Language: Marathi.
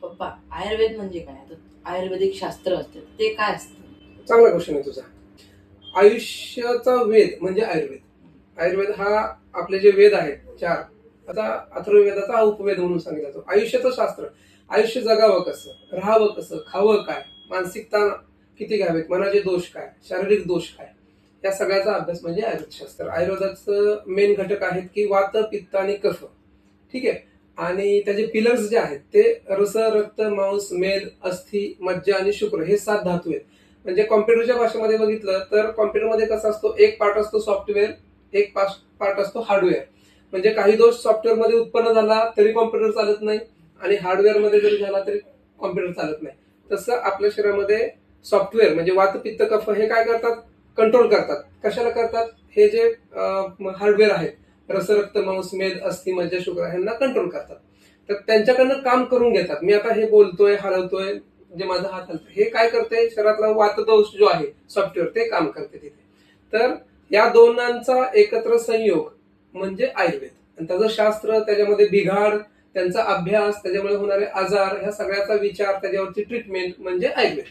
पप्पा, आयुर्वेद म्हणजे काय? आता आयुर्वेदिक शास्त्र असतं, ते काय असतं? चांगला क्वेश्चन आहे तुझा. आयुष्याचा वेद म्हणजे आयुर्वेद. आयुर्वेद हा आपले जे वेद आहेत चार, आता अथर्ववेदाचा हा उपवेद म्हणून सांगितला जातो. आयुष्याचं शास्त्र, आयुष्य जगावं कसं, राहावं कसं, खावं काय, मानसिक ताण किती घ्यावेत, मनाचे दोष काय, शारीरिक दोष काय, या सगळ्याचा अभ्यास म्हणजे आयुर्वेदशास्त्र. आयुर्वेदाचं मेन घटक आहेत की वात, पित्त आणि कफ. ठीक आहे. आणि त्याचे पिलर्स जे आहेत ते रस, रक्त, मांस, मेद, अस्थि, मज्जा आणि शुक्र हे 7 धातू आहेत. म्हणजे कॉम्प्युटरच्या भाषेमध्ये बघितलं तर कॉम्प्युटरमध्ये कसं असतो, एक पार्ट असतो सॉफ्टवेअर, एक पार्ट असतो हार्डवेअर. म्हणजे काही दोष सॉफ्टवेअर मध्ये उत्पन्न झाला तरी कॉम्प्युटर चालत नाही, आणि हार्डवेअर मध्ये जरी झाला तरी कॉम्प्युटर चालत नाही. तसं आपल्या शरीरामध्ये सॉफ्टवेअर म्हणजे वात, पित्त, कफ हे काय करतात, कंट्रोल करतात. कशाला करतात, हे जे हार्डवेअर आहेत, रस, रक्त, मांस, मेद, अस्थि, मज्जा, शुक्र ह्यांना कंट्रोल करतात. तर त्यांच्याकडनं काम करून घेतात. मी आता हे बोलतोय, हलवतोय, म्हणजे माझा हात हलतोय, हे काय करते, शरीरातला वातदोष जो आहे सॉफ्टवेअर ते काम करते तिथे. तर या दोनांचा एकत्र संयोग म्हणजे आयुर्वेद. आणि त्याचं शास्त्र, त्याच्यामध्ये बिघाड, त्यांचा अभ्यास, त्याच्यामुळे होणारे आजार, ह्या सगळ्याचा विचार, त्याच्यावरची ट्रीटमेंट म्हणजे आयुर्वेद.